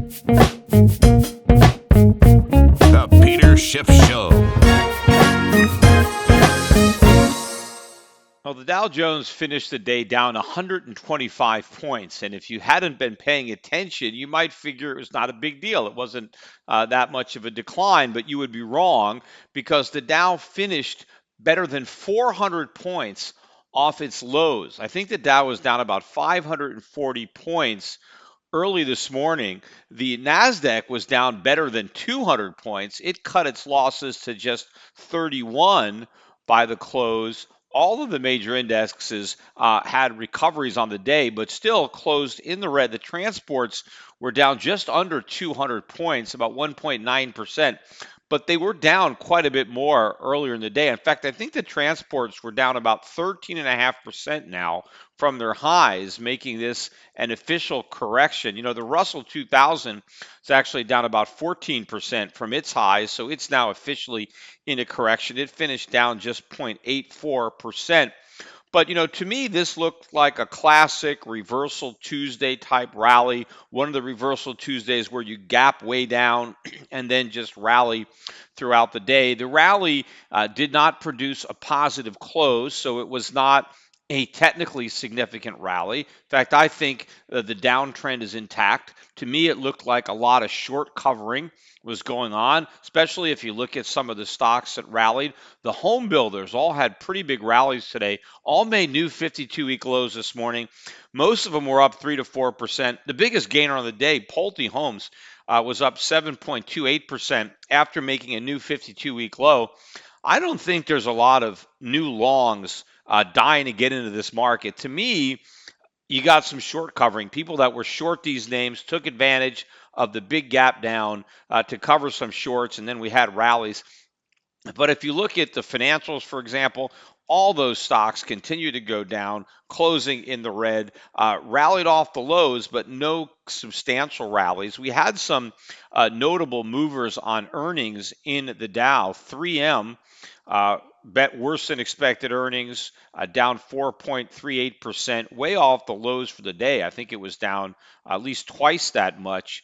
The Peter Schiff Show. Well, the Dow Jones finished the day down 125 points. And if you hadn't been paying attention, you might figure it was not a big deal. It wasn't that much of a decline, but you would be wrong because the Dow finished better than 400 points off its lows. I think the Dow was down about 540 points early this morning. The NASDAQ was down better than 200 points. It cut its losses to just 31 by the close. All of the major indexes had recoveries on the day, but still closed in the red. The transports were down just under 200 points, about 1.9%, but they were down quite a bit more earlier in the day. In fact, I think the transports were down about 13.5% now from their highs, making this an official correction. You know, the Russell 2000 is actually down about 14% from its highs, so it's now officially in a correction. It finished down just 0.84%. But, you know, to me, this looked like a classic reversal Tuesday type rally. One of the reversal Tuesdays where you gap way down and then just rally throughout the day. The rally did not produce a positive close, so it was not a technically significant rally. In fact, I think the downtrend is intact. To me, it looked like a lot of short covering was going on, especially if you look at some of the stocks that rallied. The home builders all had pretty big rallies today, all made new 52-week lows this morning. Most of them were up 3 to 4%. The biggest gainer on the day, Pulte Homes, was up 7.28% after making a new 52-week low. I don't think there's a lot of new longs dying to get into this market. To me, you got some short covering. People that were short these names took advantage of the big gap down to cover some shorts, and then we had rallies. But if you look at the financials, for example, all those stocks continue to go down, closing in the red, rallied off the lows, but no substantial rallies. We had some notable movers on earnings in the Dow. 3M bet worse than expected earnings, down 4.38%, way off the lows for the day. I think it was down at least twice that much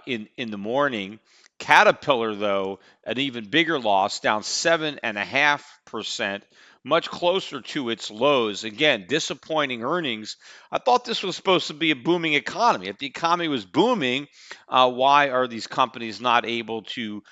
in the morning. Caterpillar, though, an even bigger loss, down 7.5%, much closer to its lows. Again, disappointing earnings. I thought this was supposed to be a booming economy. If the economy was booming, why are these companies not able to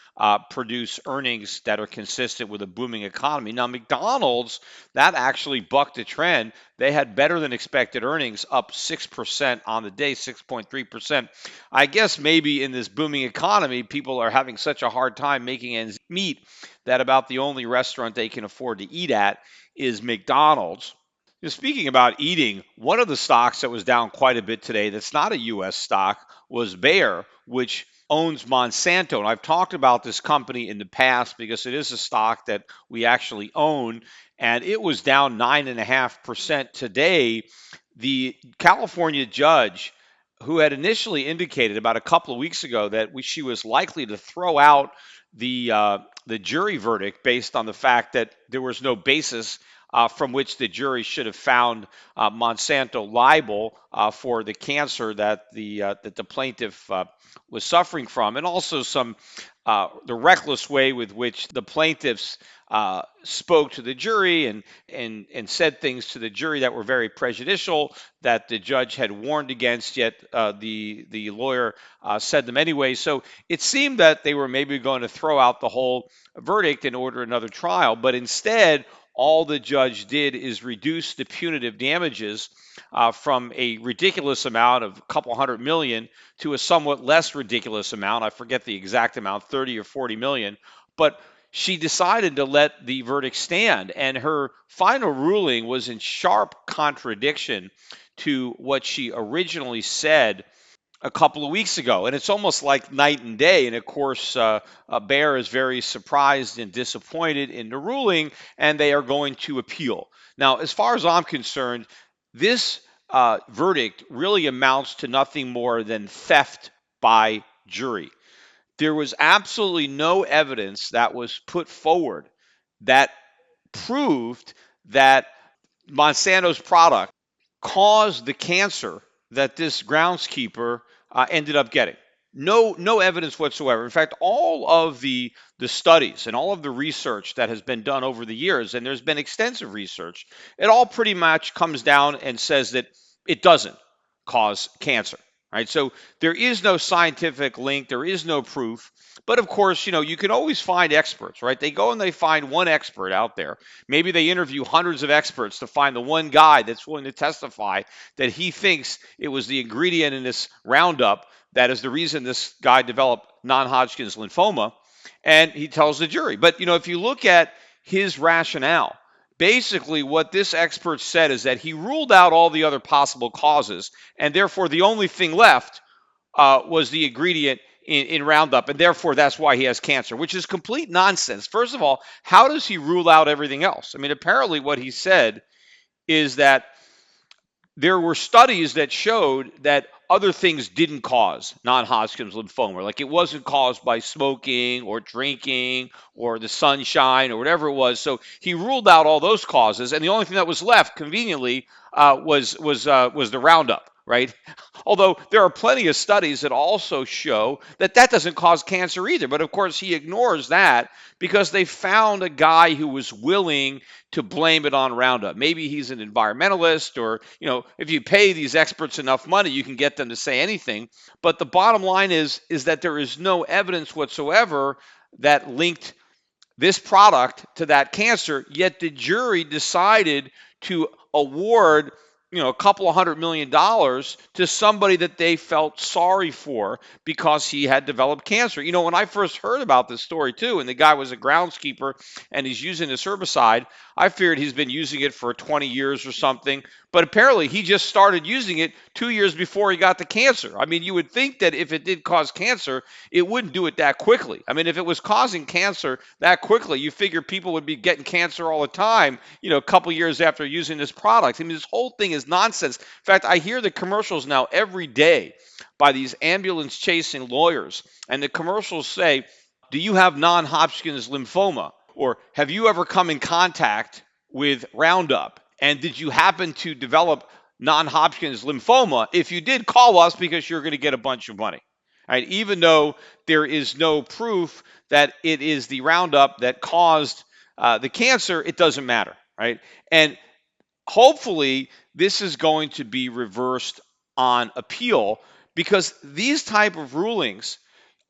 produce earnings that are consistent with a booming economy? Now, McDonald's, that actually bucked the trend. They had better than expected earnings, up 6% on the day, 6.3%. I guess maybe in this booming economy, people are having such a hard time making ends meet that about the only restaurant they can afford to eat at is McDonald's. Speaking about eating, one of the stocks that was down quite a bit today that's not a U.S. stock was Bayer, which owns Monsanto. And I've talked about this company in the past because it is a stock that we actually own, and it was down 9.5% today. The California judge who had initially indicated about a couple of weeks ago that she was likely to throw out the jury verdict based on the fact that there was no basis from which the jury should have found Monsanto liable for the cancer that the plaintiff was suffering from, and also the reckless way with which the plaintiffs spoke to the jury and said things to the jury that were very prejudicial, that the judge had warned against, yet the lawyer said them anyway. So it seemed that they were maybe going to throw out the whole verdict and order another trial, but instead, all the judge did is reduce the punitive damages from a ridiculous amount of a couple hundred million to a somewhat less ridiculous amount. I forget the exact amount, 30 or 40 million. But she decided to let the verdict stand, and her final ruling was in sharp contradiction to what she originally said a couple of weeks ago. And it's almost like night and day. And of course, Bayer is very surprised and disappointed in the ruling, and they are going to appeal. Now, as far as I'm concerned, this verdict really amounts to nothing more than theft by jury. There was absolutely no evidence that was put forward that proved that Monsanto's product caused the cancer that this groundskeeper ended up getting. No evidence whatsoever. In fact, all of the studies and all of the research that has been done over the years, and there's been extensive research, it all pretty much comes down and says that it doesn't cause cancer. Right? So there is no scientific link, there is no proof. But of course, you can always find experts, right? They go and they find one expert out there. Maybe they interview hundreds of experts to find the one guy that's willing to testify that he thinks it was the ingredient in this Roundup that is the reason this guy developed non-Hodgkin's lymphoma, and he tells the jury. But if you look at his rationale, basically what this expert said is that he ruled out all the other possible causes, and therefore the only thing left was the ingredient in Roundup, and therefore that's why he has cancer, which is complete nonsense. First of all, how does he rule out everything else? I mean, apparently what he said is that there were studies that showed that other things didn't cause non-Hodgkin's lymphoma. Like it wasn't caused by smoking or drinking or the sunshine or whatever it was. So he ruled out all those causes, and the only thing that was left, conveniently, was the Roundup, right? Although there are plenty of studies that also show that that doesn't cause cancer either. But of course, he ignores that because they found a guy who was willing to blame it on Roundup. Maybe he's an environmentalist, or, if you pay these experts enough money, you can get them to say anything. But the bottom line is that there is no evidence whatsoever that linked this product to that cancer, yet the jury decided to award a couple of $100 million to somebody that they felt sorry for because he had developed cancer. When I first heard about this story too, and the guy was a groundskeeper and he's using this herbicide, I figured he's been using it for 20 years or something. But apparently he just started using it 2 years before he got the cancer. I mean, you would think that if it did cause cancer, it wouldn't do it that quickly. I mean, if it was causing cancer that quickly, you figure people would be getting cancer all the time, a couple years after using this product. I mean, this whole thing is nonsense. In fact, I hear the commercials now every day by these ambulance chasing lawyers, and the commercials say, "Do you have non-Hodgkin's lymphoma?" Or, "Have you ever come in contact with Roundup? And did you happen to develop non-Hodgkin's lymphoma? If you did, call us because you're going to get a bunch of money." Right? Even though there is no proof that it is the Roundup that caused the cancer, it doesn't matter. Right? And hopefully this is going to be reversed on appeal, because these type of rulings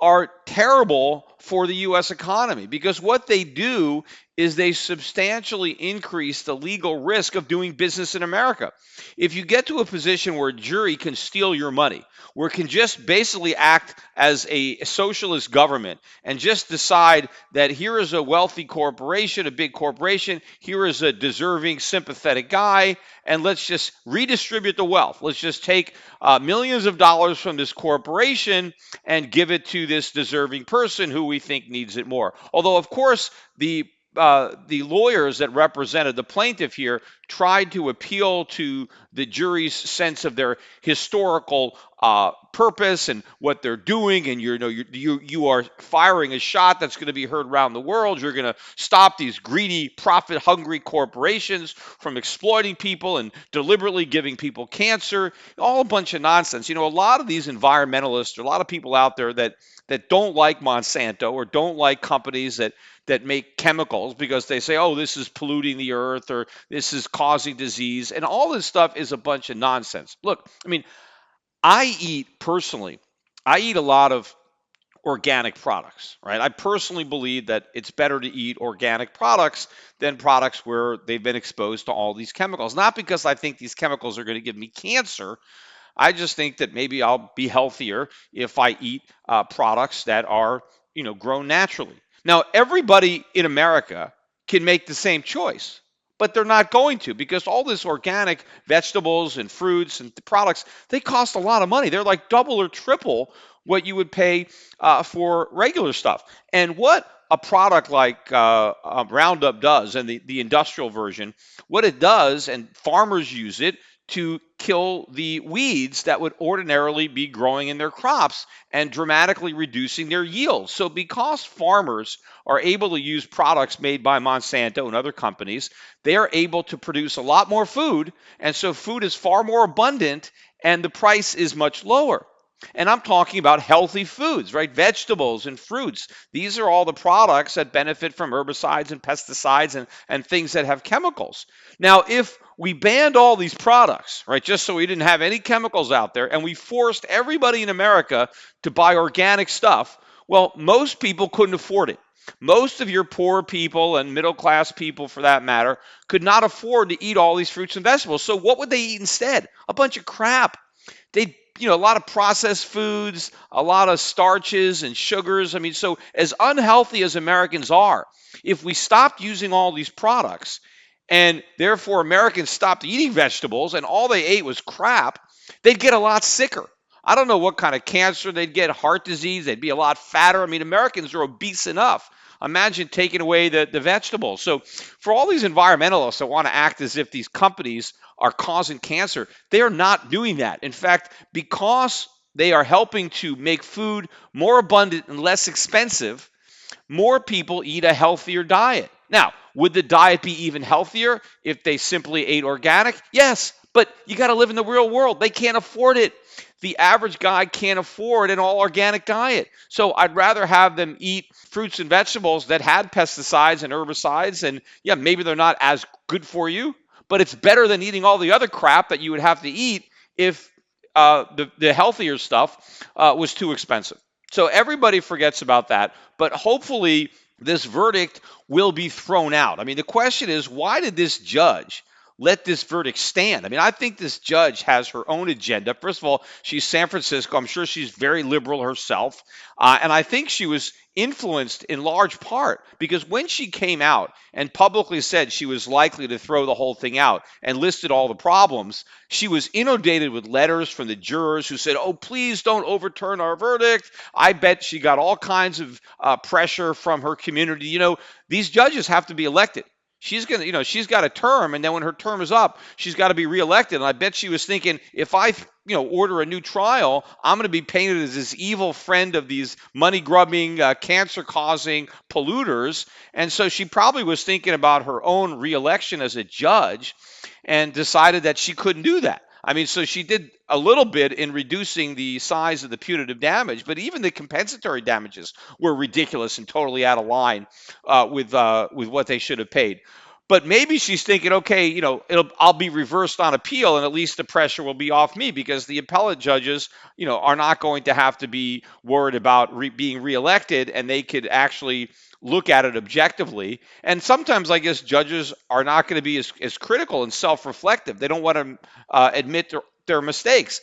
are terrible for the U.S. economy, because what they do is they substantially increase the legal risk of doing business in America. If you get to a position where a jury can steal your money, where it can just basically act as a socialist government and just decide that here is a wealthy corporation, a big corporation, here is a deserving, sympathetic guy, and let's just redistribute the wealth. Let's just take millions of dollars from this corporation and give it to this deserving person who we think needs it more. Although, of course, the lawyers that represented the plaintiff here tried to appeal to the jury's sense of their historical purpose and what they're doing, and you are firing a shot that's going to be heard around the world. You're going to stop these greedy, profit-hungry corporations from exploiting people and deliberately giving people cancer. All a bunch of nonsense. A lot of these environmentalists, a lot of people out there that don't like Monsanto or don't like companies that make chemicals because they say, oh, this is polluting the earth or this is causing disease. And all this stuff is a bunch of nonsense. Look, I mean, I eat a lot of organic products, right? I personally believe that it's better to eat organic products than products where they've been exposed to all these chemicals. Not because I think these chemicals are going to give me cancer. I just think that maybe I'll be healthier if I eat products that are, grown naturally. Now, everybody in America can make the same choice, but they're not going to, because all this organic vegetables and fruits and products, they cost a lot of money. They're like double or triple what you would pay for regular stuff. And what a product like Roundup does, and the industrial version, what it does, and farmers use it to kill the weeds that would ordinarily be growing in their crops and dramatically reducing their yields. So because farmers are able to use products made by Monsanto and other companies, they are able to produce a lot more food, and so food is far more abundant and the price is much lower. And I'm talking about healthy foods, right? Vegetables and fruits. These are all the products that benefit from herbicides and pesticides and things that have chemicals. Now, if we banned all these products, right, just so we didn't have any chemicals out there, and we forced everybody in America to buy organic stuff, well, most people couldn't afford it. Most of your poor people and middle class people, for that matter, could not afford to eat all these fruits and vegetables. So, what would they eat instead? A bunch of crap. They, a lot of processed foods, a lot of starches and sugars. I mean, so as unhealthy as Americans are, if we stopped using all these products and therefore Americans stopped eating vegetables and all they ate was crap, they'd get a lot sicker. I don't know what kind of cancer they'd get, heart disease, they'd be a lot fatter. I mean, Americans are obese enough. Imagine taking away the vegetables. So, for all these environmentalists that want to act as if these companies are causing cancer, they are not doing that. In fact, because they are helping to make food more abundant and less expensive, more people eat a healthier diet. Now, would the diet be even healthier if they simply ate organic? Yes, but you got to live in the real world. They can't afford it. The average guy can't afford an all organic diet. So I'd rather have them eat fruits and vegetables that had pesticides and herbicides. And yeah, maybe they're not as good for you, but it's better than eating all the other crap that you would have to eat if the healthier stuff was too expensive. So everybody forgets about that, but hopefully this verdict will be thrown out. I mean, the question is, why did this judge let this verdict stand? I mean, I think this judge has her own agenda. First of all, she's San Francisco. I'm sure she's very liberal herself. And I think she was influenced in large part because when she came out and publicly said she was likely to throw the whole thing out and listed all the problems, she was inundated with letters from the jurors who said, oh, please don't overturn our verdict. I bet she got all kinds of pressure from her community. These judges have to be elected. She's she's got a term, and then when her term is up, she's got to be reelected. And I bet she was thinking, if I, order a new trial, I'm going to be painted as this evil friend of these money-grubbing, cancer-causing polluters. And so she probably was thinking about her own reelection as a judge, and decided that she couldn't do that. I mean, so she did a little bit in reducing the size of the punitive damage, but even the compensatory damages were ridiculous and totally out of line with what they should have paid. But maybe she's thinking, okay, I'll be reversed on appeal, and at least the pressure will be off me because the appellate judges, are not going to have to be worried about being reelected, and they could actually look at it objectively. And sometimes I guess judges are not going to be as critical and self-reflective. They don't want to admit their mistakes.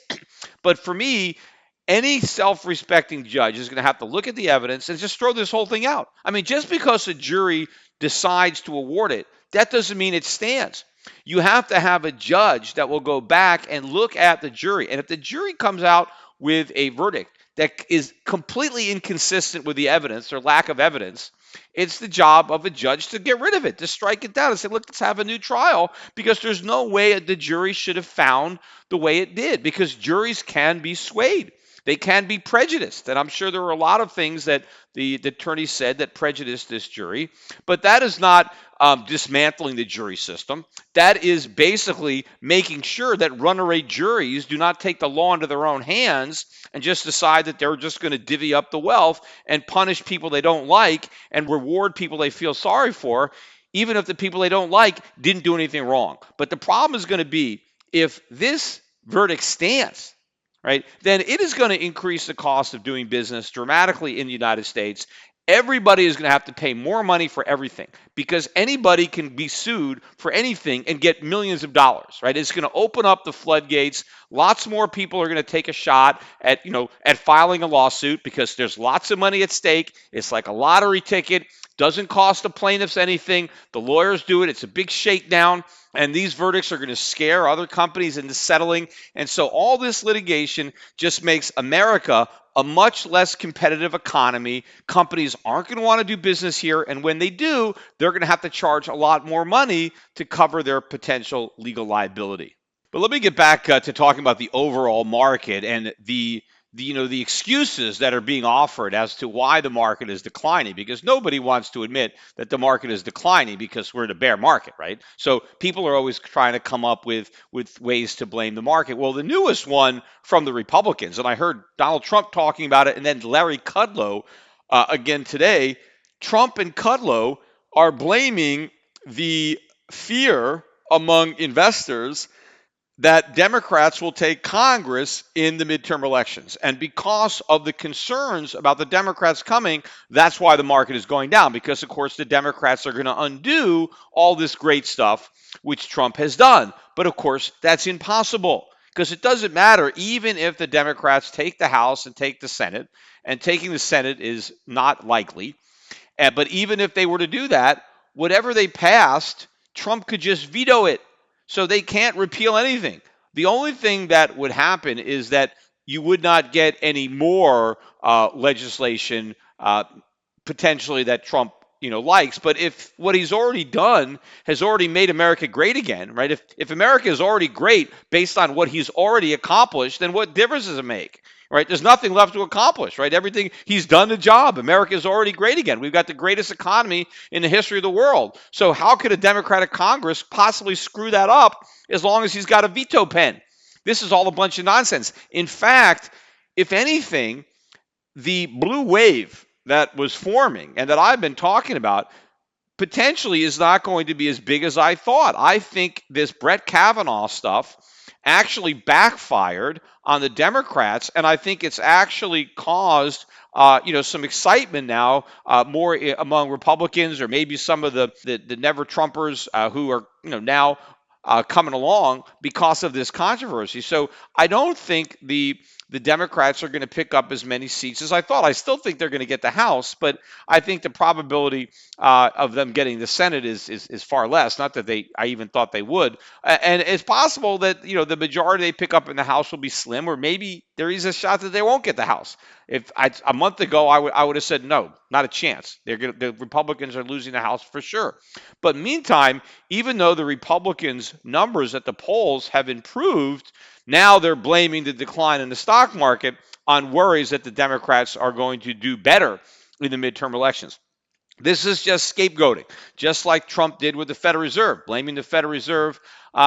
But for me, any self-respecting judge is going to have to look at the evidence and just throw this whole thing out. I mean, just because a jury decides to award it, that doesn't mean it stands. You have to have a judge that will go back and look at the jury. And if the jury comes out with a verdict that is completely inconsistent with the evidence or lack of evidence, it's the job of a judge to get rid of it, to strike it down and say, look, let's have a new trial, because there's no way the jury should have found the way it did, because juries can be swayed. They can be prejudiced. And I'm sure there were a lot of things that the attorney said that prejudiced this jury. But that is not dismantling the jury system. That is basically making sure that runaway juries do not take the law into their own hands and just decide that they're just going to divvy up the wealth and punish people they don't like and reward people they feel sorry for, even if the people they don't like didn't do anything wrong. But the problem is going to be if this verdict stands, right, then it is going to increase the cost of doing business dramatically in the United States. Everybody is going to have to pay more money for everything because anybody can be sued for anything and get millions of dollars, right? It's going to open up the floodgates. Lots more people are going to take a shot at, at filing a lawsuit because there's lots of money at stake. It's like a lottery ticket. Doesn't cost the plaintiffs anything. The lawyers do it. It's a big shakedown. And these verdicts are going to scare other companies into settling. And so all this litigation just makes America a much less competitive economy. Companies aren't going to want to do business here. And when they do, they're going to have to charge a lot more money to cover their potential legal liability. But let me get back to talking about the overall market and the the excuses that are being offered as to why the market is declining, because nobody wants to admit that the market is declining because we're in a bear market, right? So people are always trying to come up with ways to blame the market. Well, the newest one from the Republicans, and I heard Donald Trump talking about it, and then Larry Kudlow again today. Trump and Kudlow are blaming the fear among investors that Democrats will take Congress in the midterm elections. And because of the concerns about the Democrats coming, that's why the market is going down. Because, of course, the Democrats are going to undo all this great stuff which Trump has done. But, of course, that's impossible. Because it doesn't matter, even if the Democrats take the House and take the Senate, and taking the Senate is not likely. But even if they were to do that, whatever they passed, Trump could just veto it. So they can't repeal anything. The only thing that would happen is that you would not get any more legislation potentially that Trump likes. But if what he's already done has already made America great again, right? If America is already great based on what he's already accomplished, then what difference does it make? Right? There's nothing left to accomplish, right? Everything, he's done the job. America is already great again. We've got the greatest economy in the history of the world. So how could a Democratic Congress possibly screw that up as long as he's got a veto pen? This is all a bunch of nonsense. In fact, if anything, the blue wave that was forming and that I've been talking about potentially is not going to be as big as I thought. I think this Brett Kavanaugh stuff actually backfired on the Democrats, and I think it's actually caused some excitement now more among Republicans, or maybe some of the never Trumpers who are now coming along because of this controversy. So I don't think the Democrats are going to pick up as many seats as I thought. I still think they're going to get the House, but I think the probability of them getting the Senate is far less. Not that I even thought they would. And it's possible that the majority they pick up in the House will be slim, or maybe there is a shot that they won't get the House. A month ago I would have said no, not a chance. The Republicans are losing the House for sure. But meantime, even though the Republicans' numbers at the polls have improved, now they're blaming the decline in the stock market on worries that the Democrats are going to do better in the midterm elections. This is just scapegoating, just like Trump did with the Federal Reserve, blaming the Federal Reserve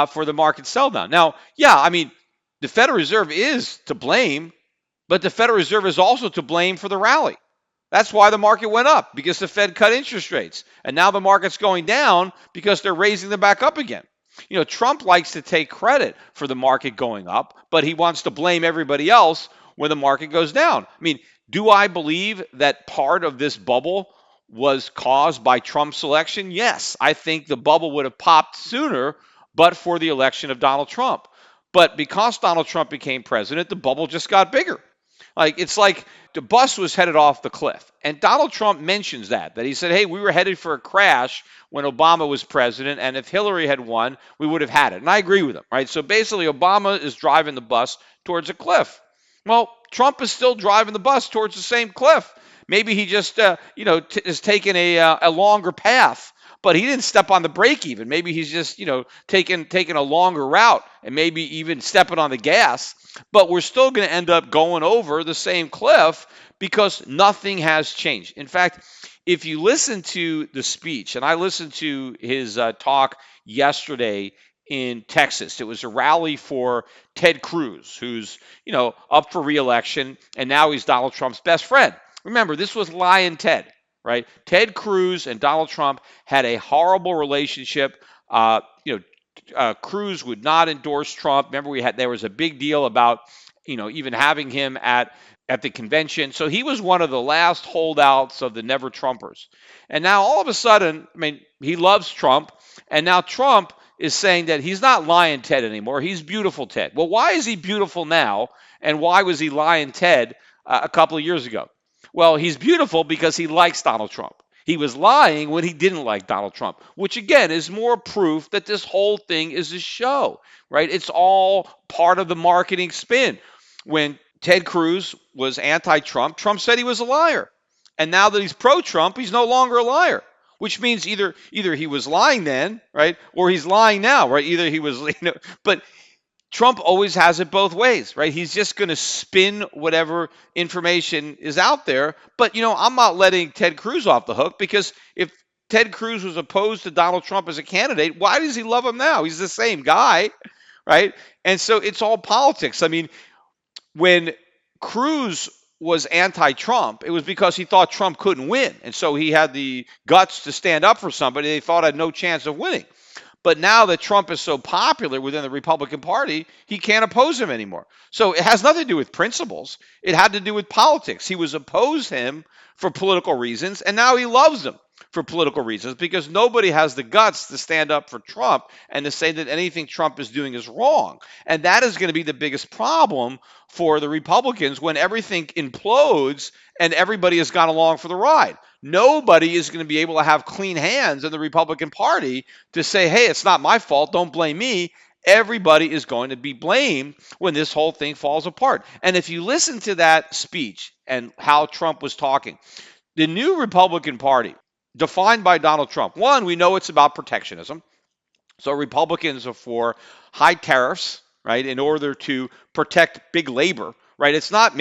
for the market sell down. Now, yeah, I mean, the Federal Reserve is to blame, but the Federal Reserve is also to blame for the rally. That's why the market went up, because the Fed cut interest rates. And now the market's going down because they're raising them back up again. Trump likes to take credit for the market going up, but he wants to blame everybody else when the market goes down. I mean, do I believe that part of this bubble was caused by Trump's election? Yes, I think the bubble would have popped sooner, but for the election of Donald Trump. But because Donald Trump became president, the bubble just got bigger. It's like the bus was headed off the cliff. And Donald Trump mentions that he said, hey, we were headed for a crash when Obama was president, and if Hillary had won, we would have had it. And I agree with him, right? So basically, Obama is driving the bus towards a cliff. Well, Trump is still driving the bus towards the same cliff. Maybe he just, is taking a longer path. But he didn't step on the brake even. Maybe he's just, taking a longer route and maybe even stepping on the gas. But we're still going to end up going over the same cliff because nothing has changed. In fact, if you listen to the speech, and I listened to his talk yesterday in Texas, it was a rally for Ted Cruz, who's, up for re-election, and now he's Donald Trump's best friend. Remember, this was Lion Ted. Right? Ted Cruz and Donald Trump had a horrible relationship. Cruz would not endorse Trump. Remember, there was a big deal about, even having him at the convention. So he was one of the last holdouts of the never Trumpers. And now all of a sudden, he loves Trump. And now Trump is saying that he's not Lion Ted anymore. He's Beautiful Ted. Well, why is he beautiful now? And why was he Lion Ted a couple of years ago? Well, he's beautiful because he likes Donald Trump. He was lying when he didn't like Donald Trump, which again is more proof that this whole thing is a show, right? It's all part of the marketing spin. When Ted Cruz was anti-Trump, Trump said he was a liar. And now that he's pro-Trump, he's no longer a liar, which means either he was lying then, right? Or he's lying now, right? Either he was, but Trump always has it both ways, right? He's just going to spin whatever information is out there. But, I'm not letting Ted Cruz off the hook, because if Ted Cruz was opposed to Donald Trump as a candidate, why does he love him now? He's the same guy, right? And so it's all politics. I mean, when Cruz was anti-Trump, it was because he thought Trump couldn't win. And so he had the guts to stand up for somebody they thought had no chance of winning. But now that Trump is so popular within the Republican Party, he can't oppose him anymore. So it has nothing to do with principles. It had to do with politics. He was opposed him for political reasons, and now he loves him for political reasons, because nobody has the guts to stand up for Trump and to say that anything Trump is doing is wrong. And that is going to be the biggest problem for the Republicans when everything implodes and everybody has gone along for the ride. Nobody is going to be able to have clean hands in the Republican Party to say, hey, it's not my fault, don't blame me. Everybody is going to be blamed when this whole thing falls apart. And if you listen to that speech and how Trump was talking, the new Republican Party, defined by Donald Trump, one, we know it's about protectionism. So Republicans are for high tariffs, right, in order to protect big labor, right? It's not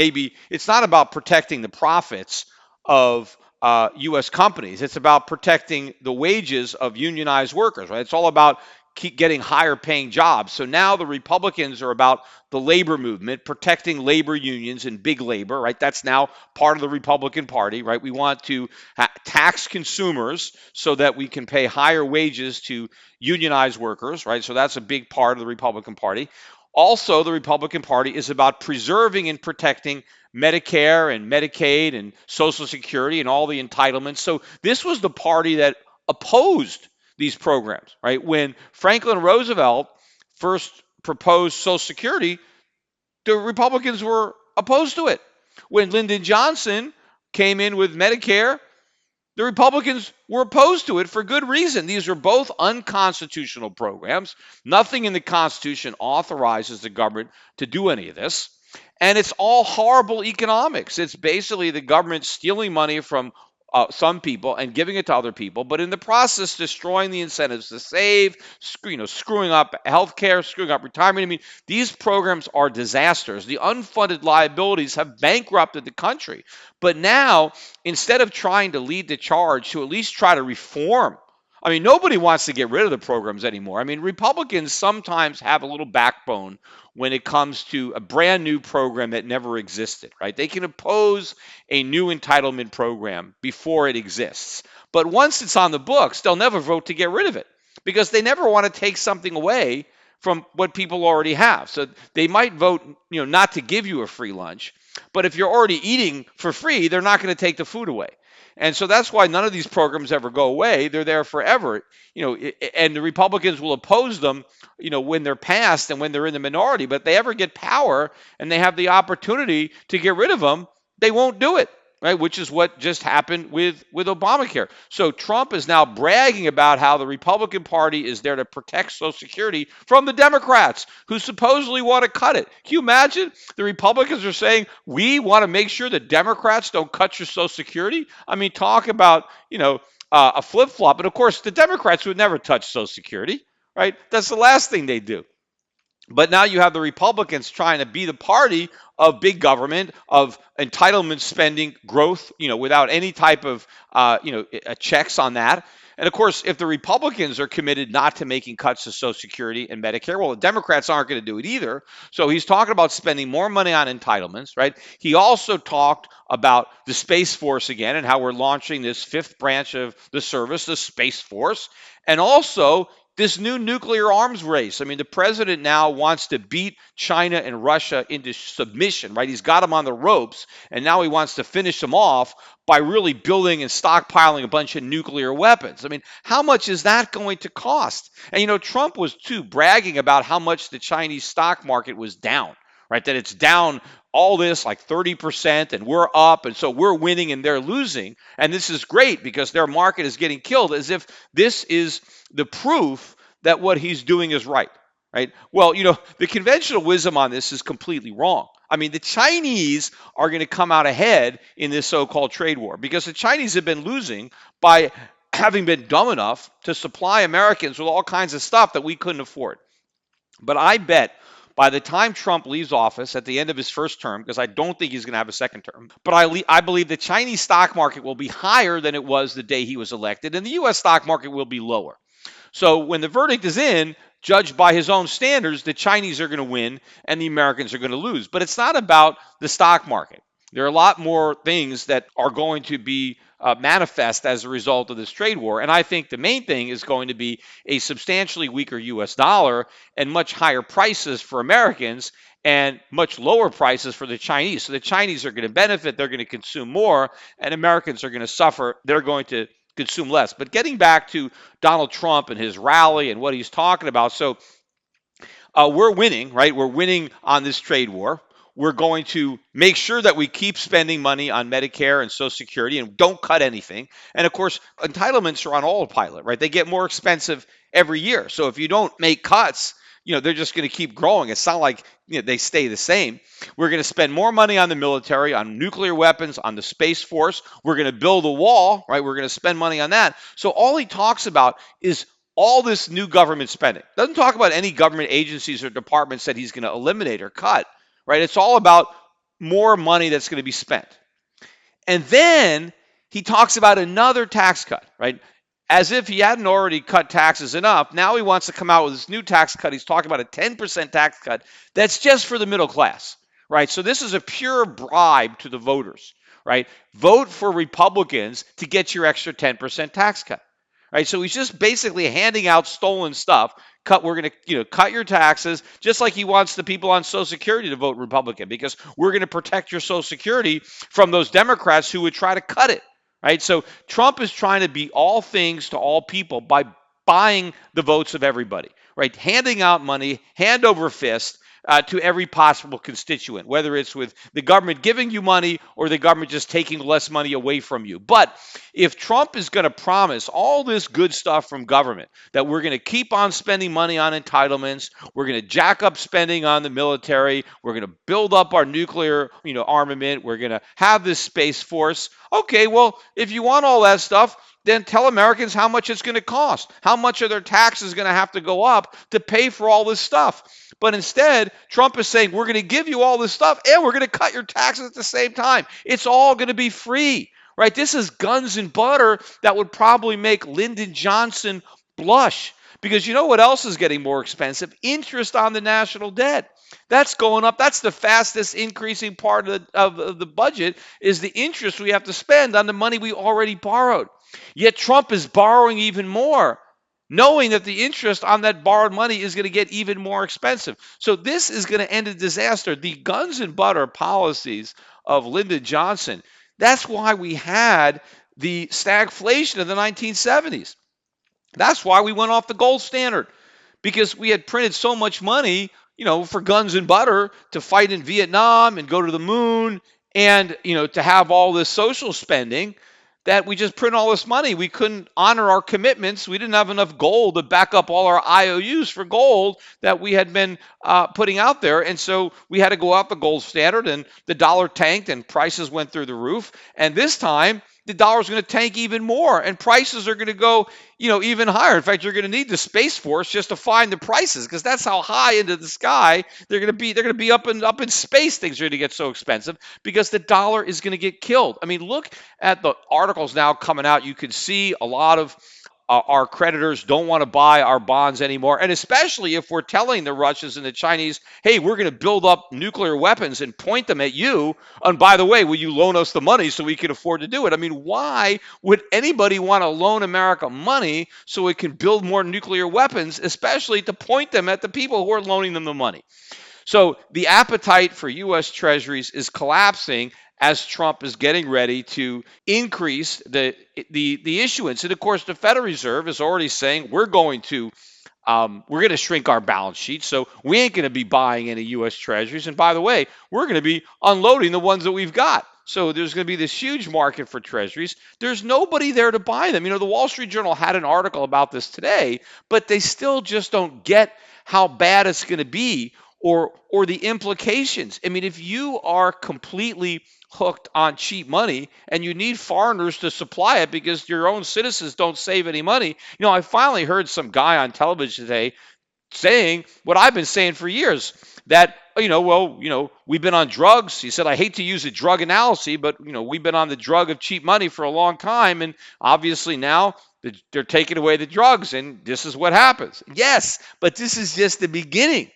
about protecting the profits of U.S. companies. It's about protecting the wages of unionized workers, right? It's all about keep getting higher paying jobs. So now the Republicans are about the labor movement, protecting labor unions and big labor, right? That's now part of the Republican Party, right? We want to tax consumers so that we can pay higher wages to unionized workers, right? So that's a big part of the Republican Party. Also, the Republican Party is about preserving and protecting Medicare and Medicaid and Social Security and all the entitlements. So this was the party that opposed these programs, right? When Franklin Roosevelt first proposed Social Security, the Republicans were opposed to it. When Lyndon Johnson came in with Medicare, the Republicans were opposed to it for good reason. These are both unconstitutional programs. Nothing in the Constitution authorizes the government to do any of this. And it's all horrible economics. It's basically the government stealing money from some people and giving it to other people, but in the process destroying the incentives to save, screwing up healthcare, screwing up retirement. I mean, these programs are disasters. The unfunded liabilities have bankrupted the country. But now, instead of trying to lead the charge to at least try to reform, I mean, nobody wants to get rid of the programs anymore. I mean, Republicans sometimes have a little backbone when it comes to a brand new program that never existed, right? They can oppose a new entitlement program before it exists. But once it's on the books, they'll never vote to get rid of it because they never want to take something away from what people already have. So they might vote, not to give you a free lunch, but if you're already eating for free, they're not going to take the food away. And so that's why none of these programs ever go away. They're there forever, and the Republicans will oppose them, when they're passed and when they're in the minority. But if they ever get power and they have the opportunity to get rid of them, they won't do it, right? Which is what just happened with Obamacare. So Trump is now bragging about how the Republican Party is there to protect Social Security from the Democrats who supposedly want to cut it. Can you imagine? The Republicans are saying, we want to make sure the Democrats don't cut your Social Security. I mean, talk about, a flip-flop. And of course, the Democrats would never touch Social Security, right? That's the last thing they do. But now you have the Republicans trying to be the party of big government, of entitlement spending growth, without any type of, checks on that. And of course, if the Republicans are committed not to making cuts to Social Security and Medicare, well, the Democrats aren't going to do it either. So he's talking about spending more money on entitlements, right? He also talked about the Space Force again and how we're launching this fifth branch of the service, the Space Force, and also this new nuclear arms race. I mean, the president now wants to beat China and Russia into submission, right? He's got them on the ropes, and now he wants to finish them off by really building and stockpiling a bunch of nuclear weapons. I mean, how much is that going to cost? And, Trump was, too, bragging about how much the Chinese stock market was down, right? That it's down all this like 30% and we're up, and so we're winning and they're losing. And this is great because their market is getting killed, as if this is the proof that what he's doing is right. Well, the conventional wisdom on this is completely wrong. I mean, the Chinese are going to come out ahead in this so-called trade war because the Chinese have been losing by having been dumb enough to supply Americans with all kinds of stuff that we couldn't afford. But I bet by the time Trump leaves office at the end of his first term, because I don't think he's going to have a second term, but I believe the Chinese stock market will be higher than it was the day he was elected, and the U.S. stock market will be lower. So when the verdict is in, judged by his own standards, the Chinese are going to win and the Americans are going to lose. But it's not about the stock market. There are a lot more things that are going to be manifest as a result of this trade war. And I think the main thing is going to be a substantially weaker U.S. dollar and much higher prices for Americans and much lower prices for the Chinese. So the Chinese are going to benefit, they're going to consume more, and Americans are going to suffer. They're going to consume less. But getting back to Donald Trump and his rally and what he's talking about. So we're winning, right? We're winning on this trade war. We're going to make sure that we keep spending money on Medicare and Social Security and don't cut anything. And of course, entitlements are on autopilot, right? They get more expensive every year. So if you don't make cuts, they're just going to keep growing. It's not like they stay the same. We're going to spend more money on the military, on nuclear weapons, on the Space Force. We're going to build a wall, right? We're going to spend money on that. So all he talks about is all this new government spending. Doesn't talk about any government agencies or departments that he's going to eliminate or cut, right? It's all about more money that's going to be spent. And then he talks about another tax cut, right? As if he hadn't already cut taxes enough. Now he wants to come out with this new tax cut. He's talking about a 10% tax cut that's just for the middle class, right? So this is a pure bribe to the voters, right? Vote for Republicans to get your extra 10% tax cut, right? So he's just basically handing out stolen stuff. We're going to, cut your taxes, just like he wants the people on Social Security to vote Republican, because we're going to protect your Social Security from those Democrats who would try to cut it. Right? So Trump is trying to be all things to all people by buying the votes of everybody, right? Handing out money, hand over fist to every possible constituent, whether it's with the government giving you money or the government just taking less money away from you. But if Trump is going to promise all this good stuff from government, that we're going to keep on spending money on entitlements, we're going to jack up spending on the military, we're going to build up our nuclear, armament, we're going to have this Space Force. Okay, well, if you want all that stuff, then tell Americans how much it's going to cost. How much are their taxes going to have to go up to pay for all this stuff? But instead, Trump is saying, we're going to give you all this stuff and we're going to cut your taxes at the same time. It's all going to be free, right? This is guns and butter that would probably make Lyndon Johnson blush. Because you know what else is getting more expensive? Interest on the national debt. That's going up. That's the fastest increasing part of the budget, is the interest we have to spend on the money we already borrowed. Yet Trump is borrowing even more, knowing that the interest on that borrowed money is going to get even more expensive. So this is going to end in disaster. The guns and butter policies of Lyndon Johnson, that's why we had the stagflation of the 1970s. That's why we went off the gold standard, because we had printed so much money, for guns and butter to fight in Vietnam and go to the moon and, to have all this social spending, that we just print all this money. We couldn't honor our commitments. We didn't have enough gold to back up all our IOUs for gold that we had been putting out there. And so we had to go out the gold standard, and the dollar tanked and prices went through the roof. And this time, the dollar's going to tank even more, and prices are going to go, even higher. In fact, you're going to need the Space Force just to find the prices, because that's how high into the sky they're going to be. They're going to be up in space. Things are going to get so expensive because the dollar is going to get killed. I mean, look at the articles now coming out. You can see a lot of our creditors don't want to buy our bonds anymore. And especially if we're telling the Russians and the Chinese, hey, we're going to build up nuclear weapons and point them at you. And by the way, will you loan us the money so we can afford to do it? I mean, why would anybody want to loan America money so it can build more nuclear weapons, especially to point them at the people who are loaning them the money? So the appetite for U.S. Treasuries is collapsing as Trump is getting ready to increase the issuance. And of course, the Federal Reserve is already saying we're going to shrink our balance sheet, so we ain't going to be buying any U.S. Treasuries. And by the way, we're going to be unloading the ones that we've got. So there's going to be this huge market for Treasuries. There's nobody there to buy them. The Wall Street Journal had an article about this today, but they still just don't get how bad it's going to be or the implications. I mean, if you are completely hooked on cheap money and you need foreigners to supply it because your own citizens don't save any money. I finally heard some guy on television today saying what I've been saying for years. that, we've been on drugs. He said, I hate to use a drug analogy, but, we've been on the drug of cheap money for a long time. And obviously now they're taking away the drugs, and this is what happens. Yes, but this is just the beginning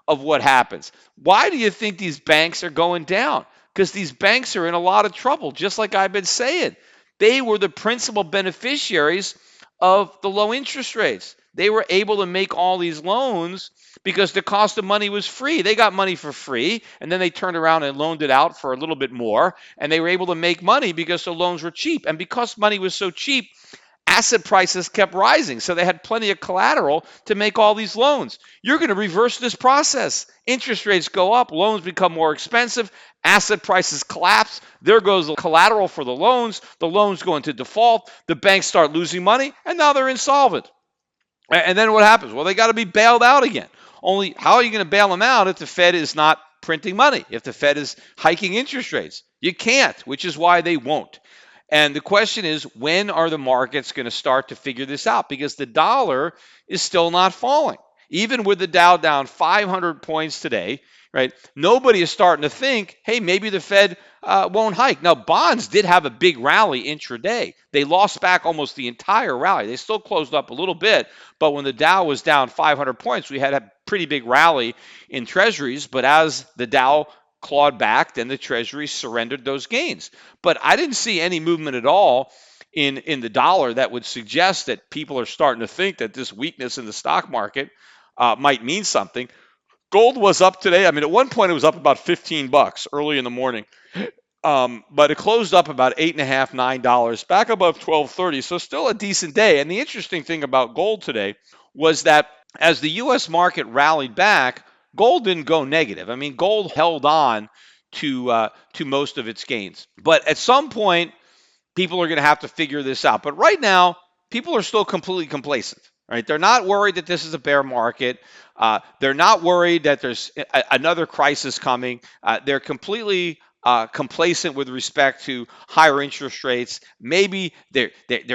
of what happens. Why do you think these banks are going down? Because these banks are in a lot of trouble, just like I've been saying. They were the principal beneficiaries of the low interest rates. They were able to make all these loans because the cost of money was free. They got money for free, and then they turned around and loaned it out for a little bit more, and they were able to make money because the loans were cheap. And because money was so cheap, asset prices kept rising. So they had plenty of collateral to make all these loans. You're going to reverse this process. Interest rates go up, loans become more expensive, asset prices collapse. There goes the collateral for the loans go into default, the banks start losing money, and now they're insolvent. And then what happens? Well, they got to be bailed out again. Only how are you going to bail them out if the Fed is not printing money, if the Fed is hiking interest rates? You can't, which is why they won't. And the question is, when are the markets going to start to figure this out? Because the dollar is still not falling. Even with the Dow down 500 points today, right? Nobody is starting to think, hey, maybe the Fed won't hike. Now, bonds did have a big rally intraday. They lost back almost the entire rally. They still closed up a little bit, but when the Dow was down 500 points, we had a pretty big rally in treasuries. But as the Dow clawed back, then the Treasury surrendered those gains. But I didn't see any movement at all in the dollar that would suggest that people are starting to think that this weakness in the stock market might mean something. Gold was up today. I mean, at one point it was up about $15 early in the morning, but it closed up about $8.50, $9, back above 1230. So still a decent day. And the interesting thing about gold today was that as the U.S. market rallied back, gold didn't go negative. I mean, gold held on to most of its gains. But at some point, people are going to have to figure this out. But right now, people are still completely complacent. Right? They're not worried that this is a bear market. They're not worried that there's another crisis coming. They're completely complacent with respect to higher interest rates. Maybe they're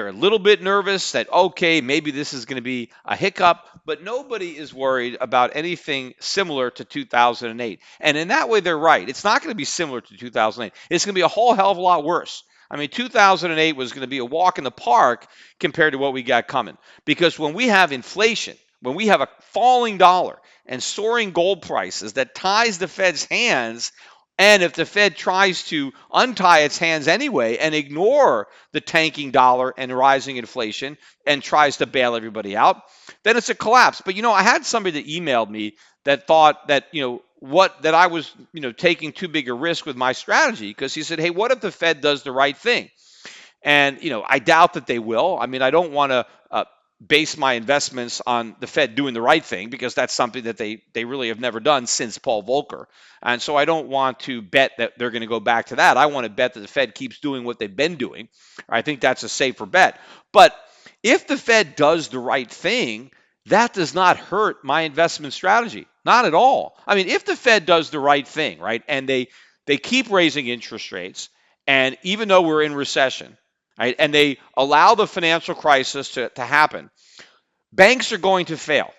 a little bit nervous that, okay, maybe this is going to be a hiccup, but nobody is worried about anything similar to 2008. And in that way, they're right. It's not going to be similar to 2008. It's going to be a whole hell of a lot worse. I mean, 2008 was going to be a walk in the park compared to what we got coming. Because when we have inflation, when we have a falling dollar and soaring gold prices that ties the Fed's hands, and if the Fed tries to untie its hands anyway and ignore the tanking dollar and rising inflation and tries to bail everybody out, then it's a collapse. But, I had somebody that emailed me that thought that, that I was, taking too big a risk with my strategy, because he said, hey, what if the Fed does the right thing? And, I doubt that they will. I mean, I don't want to base my investments on the Fed doing the right thing, because that's something that they really have never done since Paul Volcker. And so I don't want to bet that they're going to go back to that. I want to bet that the Fed keeps doing what they've been doing. I think that's a safer bet. But if the Fed does the right thing, that does not hurt my investment strategy. Not at all. I mean, if the Fed does the right thing, right, and they keep raising interest rates, and even though we're in recession, right, and they allow the financial crisis to happen, banks are going to fail.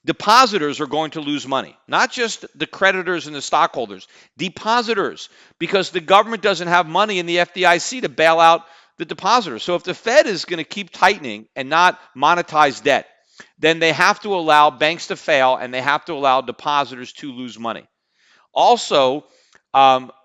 Depositors are going to lose money, not just the creditors and the stockholders, depositors, because the government doesn't have money in the FDIC to bail out the depositors. So if the Fed is going to keep tightening and not monetize debt, then they have to allow banks to fail, and they have to allow depositors to lose money. Also,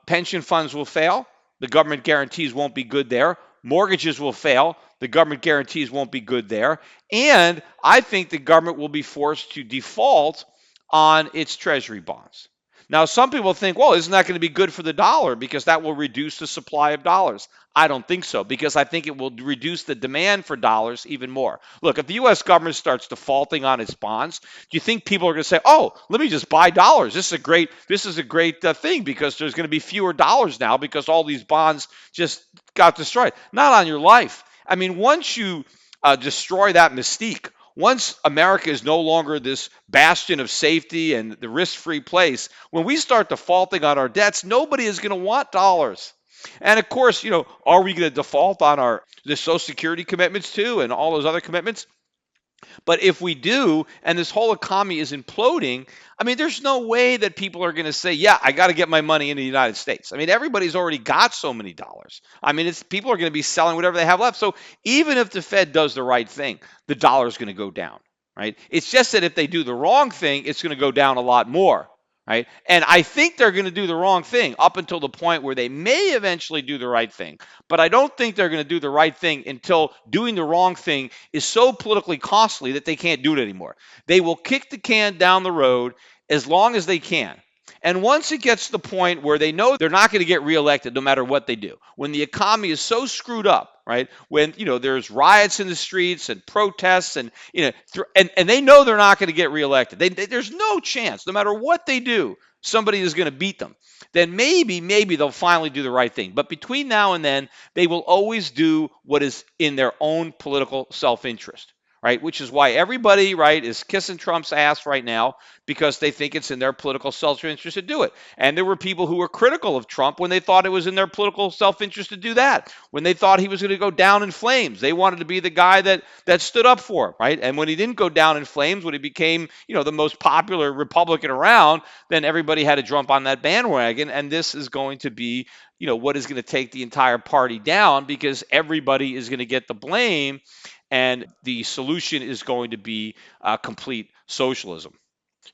pension funds will fail. The government guarantees won't be good there. Mortgages will fail. The government guarantees won't be good there. And I think the government will be forced to default on its treasury bonds. Now, some people think, well, isn't that going to be good for the dollar, because that will reduce the supply of dollars? I don't think so, because I think it will reduce the demand for dollars even more. Look, if the U.S. government starts defaulting on its bonds, do you think people are going to say, oh, let me just buy dollars? This is a great thing, because there's going to be fewer dollars now because all these bonds just got destroyed? Not on your life. I mean, once you destroy that mystique, once America is no longer this bastion of safety and the risk-free place, when we start defaulting on our debts, nobody is going to want dollars. And of course, are we going to default on the Social Security commitments too and all those other commitments? But if we do, and this whole economy is imploding, I mean, there's no way that people are going to say, "Yeah, I got to get my money into the United States." I mean, everybody's already got so many dollars. I mean, it's people are going to be selling whatever they have left. So even if the Fed does the right thing, the dollar is going to go down, right? It's just that if they do the wrong thing, it's going to go down a lot more. Right. And I think they're going to do the wrong thing up until the point where they may eventually do the right thing. But I don't think they're going to do the right thing until doing the wrong thing is so politically costly that they can't do it anymore. They will kick the can down the road as long as they can. And once it gets to the point where they know they're not going to get reelected no matter what they do, when the economy is so screwed up, right? When there's riots in the streets and protests, and and they know they're not going to get reelected. There's no chance, no matter what they do, somebody is going to beat them. Then maybe they'll finally do the right thing. But between now and then, they will always do what is in their own political self-interest, right? Which is why everybody, right, is kissing Trump's ass right now because they think it's in their political self-interest to do it. And there were people who were critical of Trump when they thought it was in their political self-interest to do that. When they thought he was going to go down in flames, they wanted to be the guy that stood up for him, right? And when he didn't go down in flames, when he became, the most popular Republican around, then everybody had to jump on that bandwagon. And this is going to be, what is going to take the entire party down because everybody is going to get the blame. And the solution is going to be complete socialism.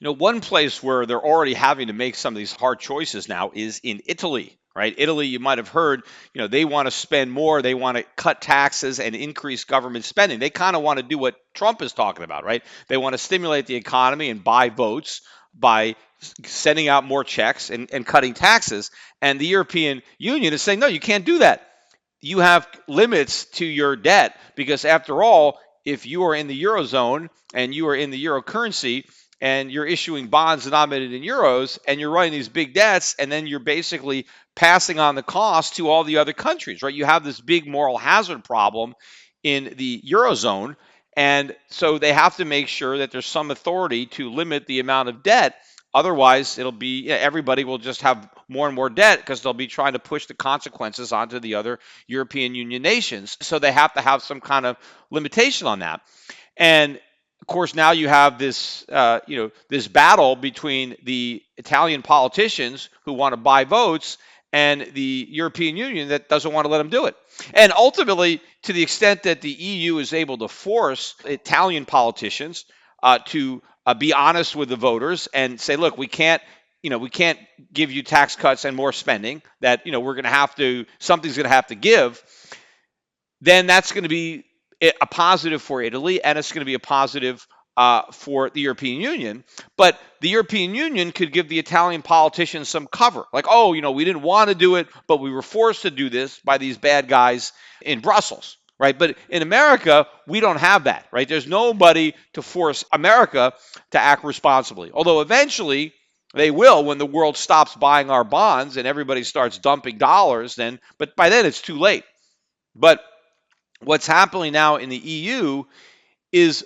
One place where they're already having to make some of these hard choices now is in Italy, right? Italy, you might have heard, they want to spend more. They want to cut taxes and increase government spending. They kind of want to do what Trump is talking about, right? They want to stimulate the economy and buy votes by sending out more checks and cutting taxes. And the European Union is saying, no, you can't do that. You have limits to your debt because, after all, if you are in the Eurozone and you are in the euro currency and you're issuing bonds denominated in euros and you're running these big debts, and then you're basically passing on the cost to all the other countries, right? You have this big moral hazard problem in the Eurozone. And so they have to make sure that there's some authority to limit the amount of debt. Otherwise, it'll be everybody will just have more and more debt because they'll be trying to push the consequences onto the other European Union nations. So they have to have some kind of limitation on that. And of course, now you have this, this battle between the Italian politicians who want to buy votes and the European Union that doesn't want to let them do it. And ultimately, to the extent that the EU is able to force Italian politicians to be honest with the voters and say, look, we can't give you tax cuts and more spending, that, we're going to have to, something's going to have to give, then that's going to be a positive for Italy, and it's going to be a positive for the European Union. But the European Union could give the Italian politicians some cover. Like, oh, we didn't want to do it, but we were forced to do this by these bad guys in Brussels, right? But in America, we don't have that, right? There's nobody to force America to act responsibly. Although eventually they will, when the world stops buying our bonds and everybody starts dumping dollars, but by then it's too late. But what's happening now in the EU is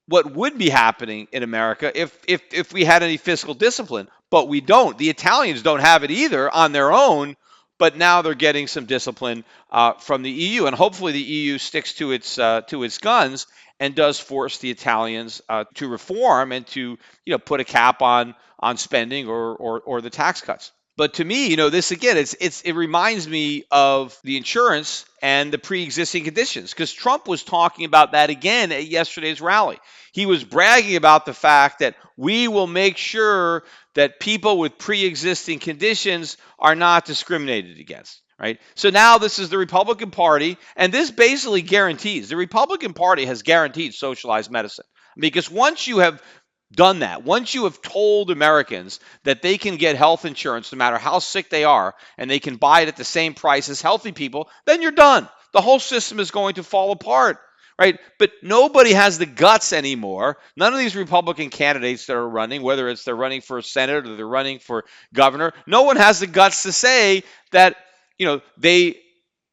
what would be happening in America if we had any fiscal discipline, but we don't. The Italians don't have it either on their own, but now they're getting some discipline from the EU, and hopefully the EU sticks to its guns and does force the Italians to reform and to put a cap on spending or the tax cuts. But to me, this again, it reminds me of the insurance and the pre-existing conditions, because Trump was talking about that again at yesterday's rally. He was bragging about the fact that we will make sure that people with pre-existing conditions are not discriminated against, right? So now this is the Republican Party, and this basically guarantees, the Republican Party has guaranteed socialized medicine. Because once you have done that, once you have told Americans that they can get health insurance no matter how sick they are, and they can buy it at the same price as healthy people, then you're done. The whole system is going to fall apart, right? But nobody has the guts anymore. None of these Republican candidates that are running, whether it's they're running for Senate or they're running for governor, no one has the guts to say that, they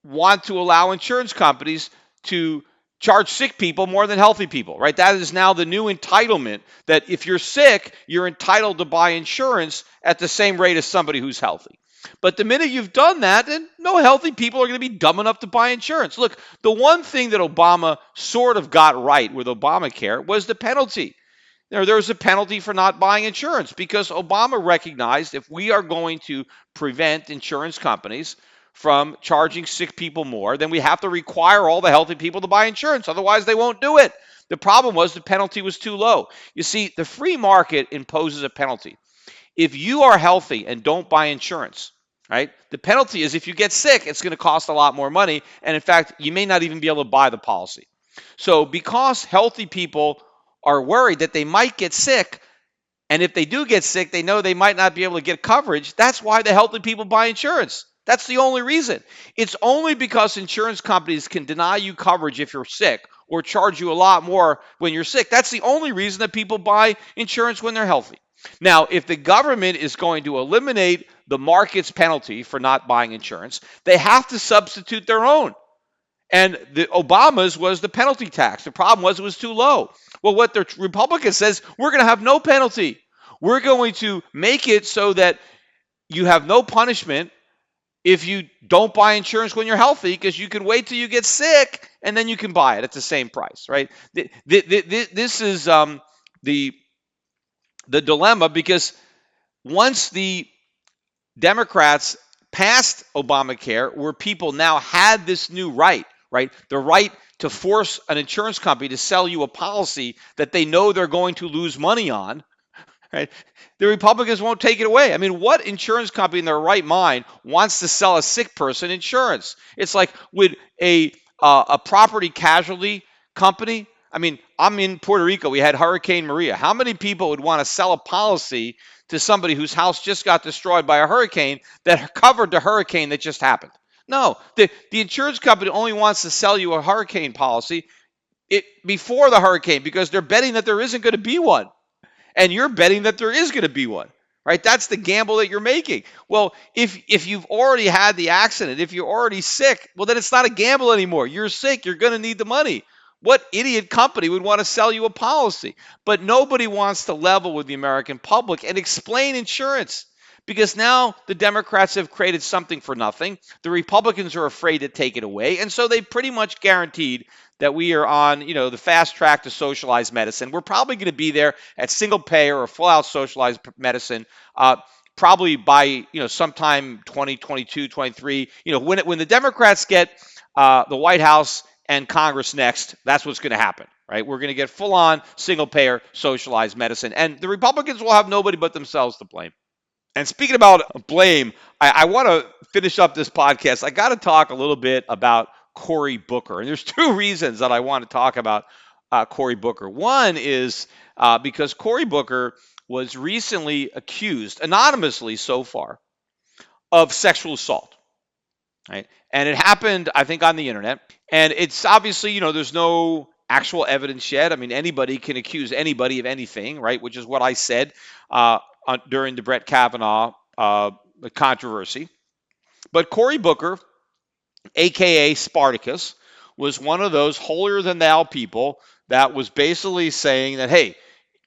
want to allow insurance companies to charge sick people more than healthy people, right? That is now the new entitlement, that if you're sick, you're entitled to buy insurance at the same rate as somebody who's healthy. But the minute you've done that, then no healthy people are going to be dumb enough to buy insurance. Look, the one thing that Obama sort of got right with Obamacare was the penalty. There was a penalty for not buying insurance because Obama recognized if we are going to prevent insurance companies from charging sick people more, then we have to require all the healthy people to buy insurance. Otherwise, they won't do it. The problem was the penalty was too low. You see, the free market imposes a penalty. If you are healthy and don't buy insurance, right, the penalty is if you get sick, it's going to cost a lot more money. And in fact, you may not even be able to buy the policy. So because healthy people are worried that they might get sick, and if they do get sick, they know they might not be able to get coverage. That's why the healthy people buy insurance. That's the only reason. It's only because insurance companies can deny you coverage if you're sick or charge you a lot more when you're sick. That's the only reason that people buy insurance when they're healthy. Now, if the government is going to eliminate the market's penalty for not buying insurance, they have to substitute their own. And the Obama's was the penalty tax. The problem was it was too low. Well, what the Republican says, we're going to have no penalty. We're going to make it so that you have no punishment if you don't buy insurance when you're healthy, because you can wait till you get sick and then you can buy it at the same price, right? This is the dilemma, because once the Democrats passed Obamacare, where people now had this new right, the right to force an insurance company to sell you a policy that they know they're going to lose money on, right? The Republicans won't take it away. I mean, what insurance company in their right mind wants to sell a sick person insurance? It's like with a property casualty company. I mean, I'm in Puerto Rico. We had Hurricane Maria. How many people would want to sell a policy to somebody whose house just got destroyed by a hurricane that covered the hurricane that just happened? No, the insurance company only wants to sell you a hurricane policy before the hurricane, because they're betting that there isn't going to be one. And you're betting that there is going to be one, right? That's the gamble that you're making. Well, if you've already had the accident, if you're already sick, well, then it's not a gamble anymore. You're sick. You're going to need the money. What idiot company would want to sell you a policy? But nobody wants to level with the American public and explain insurance, because now the Democrats have created something for nothing. The Republicans are afraid to take it away. And so they pretty much guaranteed that we are on, the fast track to socialized medicine. We're probably going to be there at single payer or full out socialized medicine, probably by, sometime 2022, 23. When the Democrats get the White House and Congress next, that's what's going to happen, right? We're going to get full on single payer socialized medicine, and the Republicans will have nobody but themselves to blame. And speaking about blame, I want to finish up this podcast. I got to talk a little bit about Cory Booker. And there's two reasons that I want to talk about Cory Booker. One is because Cory Booker was recently accused, anonymously so far, of sexual assault. Right? And it happened, I think, on the internet. And it's obviously, there's no actual evidence yet. I mean, anybody can accuse anybody of anything, right? Which is what I said during the Brett Kavanaugh controversy. But Cory Booker, a.k.a. Spartacus, was one of those holier-than-thou people that was basically saying that, hey,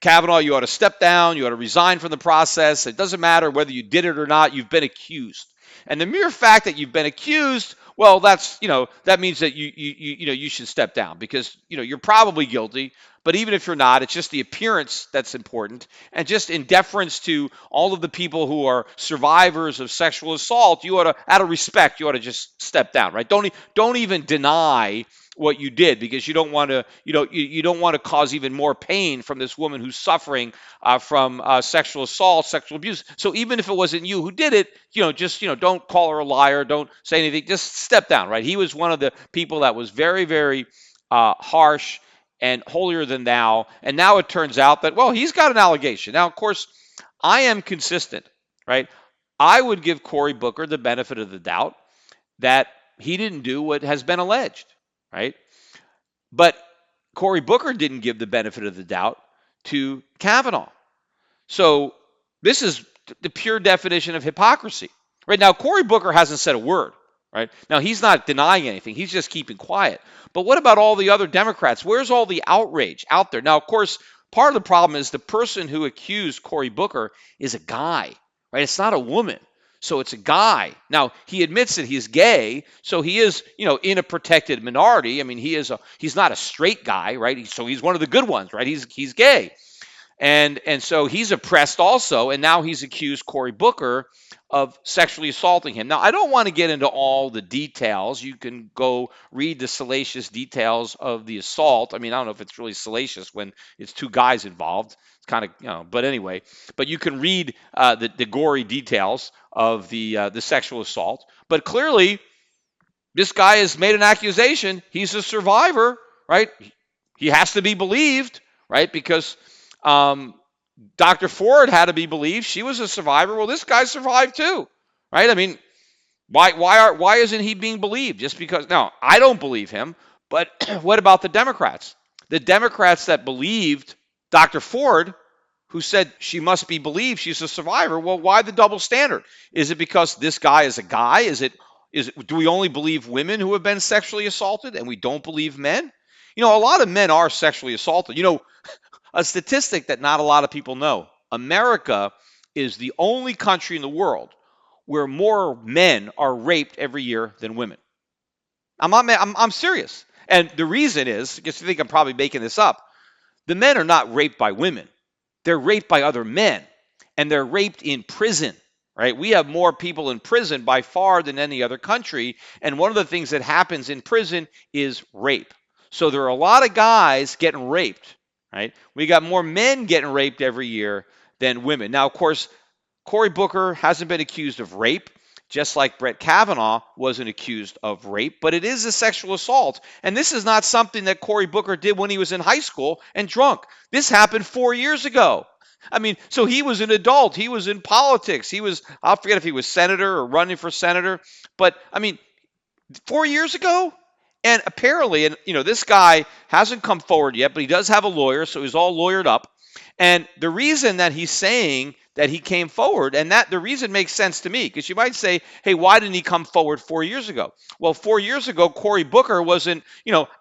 Kavanaugh, you ought to step down, you ought to resign from the process. It doesn't matter whether you did it or not, you've been accused. And the mere fact that you've been accused, well, that's, that means that you should step down, because, you're probably guilty. But even if you're not, it's just the appearance that's important. And just in deference to all of the people who are survivors of sexual assault, you ought to, out of respect, you ought to just step down, right? Don't even deny what you did, because you don't want to, you don't want to cause even more pain from this woman who's suffering from sexual assault, sexual abuse. So even if it wasn't you who did it, just, don't call her a liar, don't say anything, just step down, right? He was one of the people that was very, very harsh and holier than thou. And now it turns out that, well, he's got an allegation. Now, of course, I am consistent, right? I would give Cory Booker the benefit of the doubt that he didn't do what has been alleged, right? But Cory Booker didn't give the benefit of the doubt to Kavanaugh. So this is the pure definition of hypocrisy. Right now, Cory Booker hasn't said a word. Right? Now, he's not denying anything. He's just keeping quiet. But what about all the other Democrats? Where's all the outrage out there? Now, of course, part of the problem is the person who accused Cory Booker is a guy, right? It's not a woman. So it's a guy. Now, he admits that he's gay, so he is, in a protected minority. I mean, he's not a straight guy, right? So he's one of the good ones, right? He's gay. And so he's oppressed also, and now he's accused Cory Booker of sexually assaulting him. Now, I don't want to get into all the details. You can go read the salacious details of the assault. I mean, I don't know if it's really salacious when it's two guys involved. It's kind of, but anyway, but you can read the gory details of the sexual assault. But clearly, this guy has made an accusation. He's a survivor, right? He has to be believed, right? Because Dr. Ford had to be believed. She was a survivor. Well, this guy survived too, right? I mean, why isn't he being believed? Just because? No, I don't believe him. But what about the Democrats? The Democrats that believed Dr. Ford, who said she must be believed, she's a survivor. Well, why the double standard? Is it because this guy is a guy? Do we only believe women who have been sexually assaulted and we don't believe men? A lot of men are sexually assaulted. A statistic that not a lot of people know. America is the only country in the world where more men are raped every year than women. I'm serious. And the reason is, because you think I'm probably making this up, the men are not raped by women. They're raped by other men. And they're raped in prison, right? We have more people in prison by far than any other country. And one of the things that happens in prison is rape. So there are a lot of guys getting raped. Right? We got more men getting raped every year than women. Now, of course, Cory Booker hasn't been accused of rape, just like Brett Kavanaugh wasn't accused of rape, but it is a sexual assault. And this is not something that Cory Booker did when he was in high school and drunk. This happened 4 years ago. I mean, so he was an adult. He was in politics. I'll forget if he was senator or running for senator, but I mean, 4 years ago? And apparently, this guy hasn't come forward yet, but he does have a lawyer, so he's all lawyered up. And the reason that he's saying that he came forward, and that the reason makes sense to me, because you might say, hey, why didn't he come forward 4 years ago? Well, 4 years ago, Cory Booker wasn't,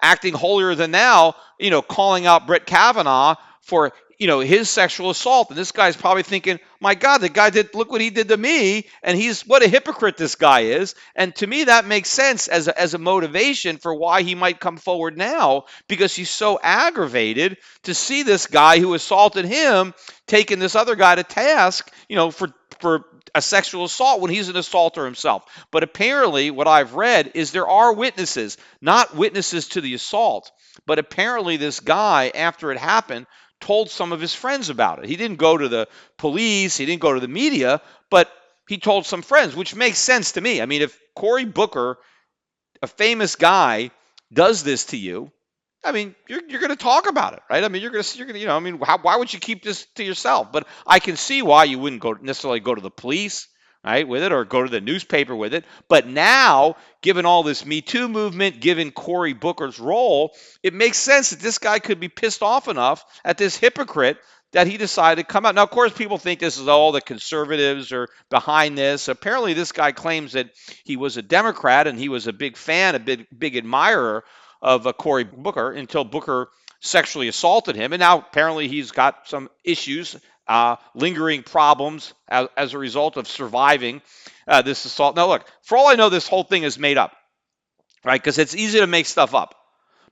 acting holier than thou, calling out Brett Kavanaugh for his sexual assault. And this guy's probably thinking, my God, the guy look what he did to me. And what a hypocrite this guy is. And to me, that makes sense as a motivation for why he might come forward now, because he's so aggravated to see this guy who assaulted him taking this other guy to task, for a sexual assault when he's an assaulter himself. But apparently what I've read is there are witnesses, not witnesses to the assault, but apparently this guy, after it happened, told some of his friends about it. He didn't go to the police, he didn't go to the media, but he told some friends, which makes sense to me. I mean, if Cory Booker, a famous guy, does this to you, I mean, you're going to talk about it, right? I mean, you're going to, why would you keep this to yourself? But I can see why you wouldn't necessarily go to the police, right, with it, or go to the newspaper with it. But now, given all this Me Too movement, given Cory Booker's role, it makes sense that this guy could be pissed off enough at this hypocrite that he decided to come out. Now, of course, people think this is all the conservatives are behind this. Apparently, this guy claims that he was a Democrat and he was a big fan, a big admirer of Cory Booker until Booker sexually assaulted him. And now apparently he's got some issues, lingering problems as a result of surviving this assault. Now, look, for all I know, this whole thing is made up, right? Because it's easy to make stuff up.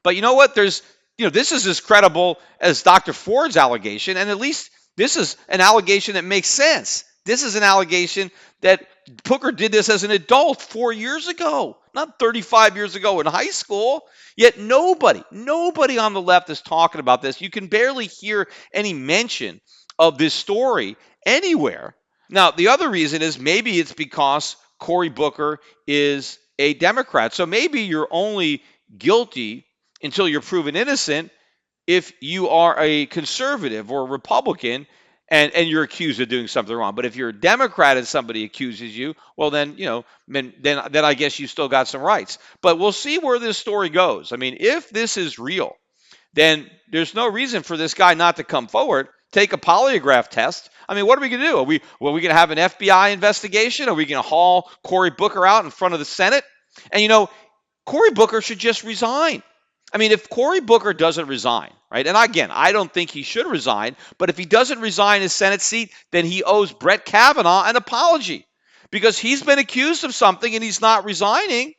But you know what? This is as credible as Dr. Ford's allegation, and at least this is an allegation that makes sense. This is an allegation that Booker did this as an adult 4 years ago, not 35 years ago in high school. Yet nobody on the left is talking about this. You can barely hear any mention of this story anywhere. Now, the other reason is maybe it's because Cory Booker is a Democrat. So maybe you're only guilty until you're proven innocent if you are a conservative or a Republican and you're accused of doing something wrong. But if you're a Democrat and somebody accuses you, well, then, then I guess you still got some rights. But we'll see where this story goes. I mean, if this is real, then there's no reason for this guy not to come forward, take a polygraph test. I mean, what are we going to do? Are we going to have an FBI investigation? Are we going to haul Cory Booker out in front of the Senate? And, Cory Booker should just resign. I mean, if Cory Booker doesn't resign, right? And again, I don't think he should resign, but if he doesn't resign his Senate seat, then he owes Brett Kavanaugh an apology. because he's been accused of something and he's not resigning,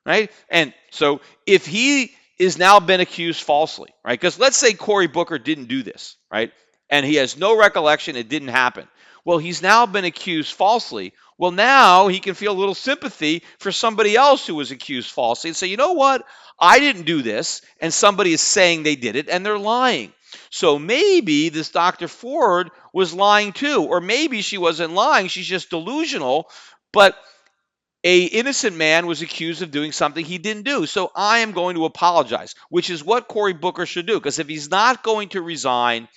right? And so if he is now been accused falsely, right? Because let's say Cory Booker didn't do this, right? And he has no recollection it didn't happen. Well, he's now been accused falsely. Well, now he can feel a little sympathy for somebody else who was accused falsely and say, you know what? I didn't do this, and somebody is saying they did it, and they're lying. So maybe this Dr. Ford was lying too, or maybe she wasn't lying, she's just delusional, but a innocent man was accused of doing something he didn't do. So I am going to apologize, which is what Cory Booker should do. Because if he's not going to resign,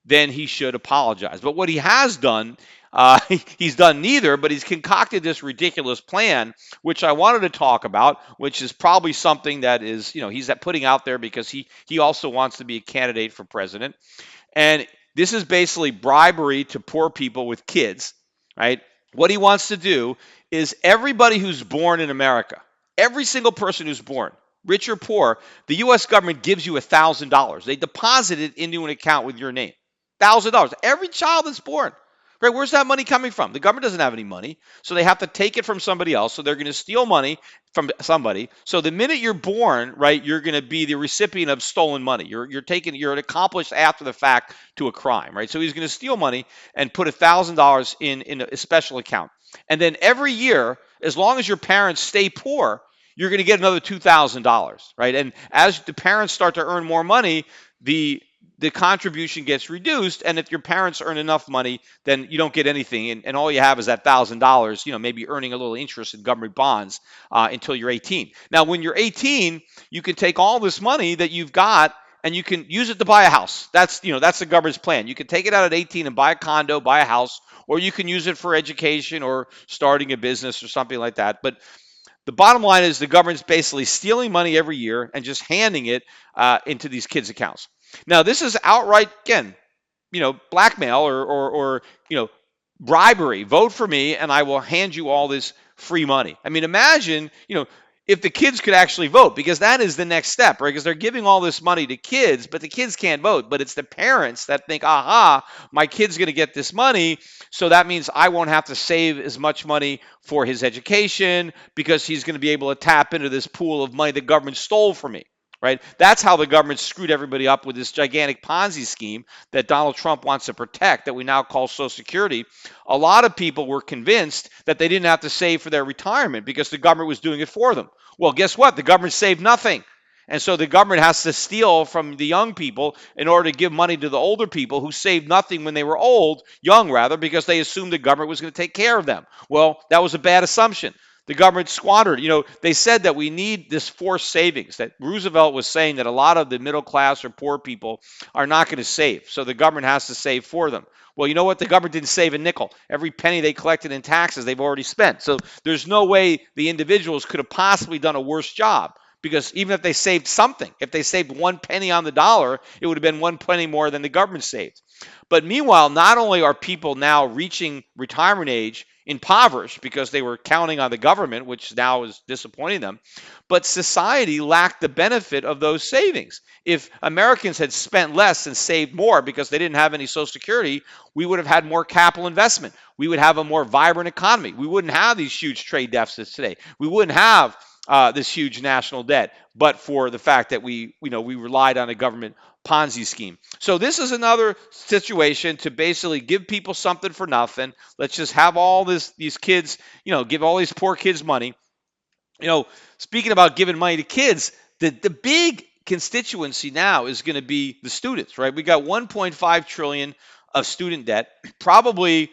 then he should apologize. But what he has done, he's done neither, but he's concocted this ridiculous plan, which I wanted to talk about, which is probably something that is, he's putting out there because he also wants to be a candidate for president. And this is basically bribery to poor people with kids, right? What he wants to do is everybody who's born in America, every single person who's born, rich or poor, the U.S. government gives you $1,000. They deposit it into an account with your name. $1,000. Every child that's born. Right? Where's that money coming from? The government doesn't have any money, so they have to take it from somebody else. So they're going to steal money from somebody. So the minute you're born, right, you're going to be the recipient of stolen money. You're an accomplice after the fact to a crime, right? So he's going to steal money and put $1,000 in a special account. And then every year, as long as your parents stay poor, you're going to get another $2,000, right? And as the parents start to earn more money, the contribution gets reduced, and if your parents earn enough money, then you don't get anything, and all you have is that $1,000, maybe earning a little interest in government bonds until you're 18. Now, when you're 18, you can take all this money that you've got and you can use it to buy a house. That's the government's plan. You can take it out at 18 and buy a condo, buy a house, or you can use it for education or starting a business or something like that. But the bottom line is the government's basically stealing money every year and just handing it into these kids' accounts. Now, this is outright, again, blackmail or bribery. Vote for me and I will hand you all this free money. I mean, imagine, if the kids could actually vote, because that is the next step, right? Because they're giving all this money to kids, but the kids can't vote. But it's the parents that think, aha, my kid's going to get this money, so that means I won't have to save as much money for his education because he's going to be able to tap into this pool of money the government stole from me. Right? That's how the government screwed everybody up with this gigantic Ponzi scheme that Donald Trump wants to protect, that we now call Social Security. A lot of people were convinced that they didn't have to save for their retirement because the government was doing it for them. Well, guess what? The government saved nothing. And so the government has to steal from the young people in order to give money to the older people who saved nothing when they were young rather, because they assumed the government was going to take care of them. Well, that was a bad assumption. The government squandered. They said that we need this forced savings, that Roosevelt was saying that a lot of the middle class or poor people are not going to save. So the government has to save for them. Well, you know what? The government didn't save a nickel. Every penny they collected in taxes, they've already spent. So there's no way the individuals could have possibly done a worse job. Because even if they saved something, if they saved 1 penny on the dollar, it would have been 1 penny more than the government saved. But meanwhile, not only are people now reaching retirement age impoverished because they were counting on the government, which now is disappointing them, but society lacked the benefit of those savings. If Americans had spent less and saved more because they didn't have any Social Security, we would have had more capital investment. We would have a more vibrant economy. We wouldn't have these huge trade deficits today. We wouldn't have this huge national debt, but for the fact that we relied on a government Ponzi scheme. So this is another situation to basically give people something for nothing. Let's just have all these kids, give all these poor kids money. Speaking about giving money to kids, the big constituency now is going to be the students, right? We got 1.5 trillion of student debt. Probably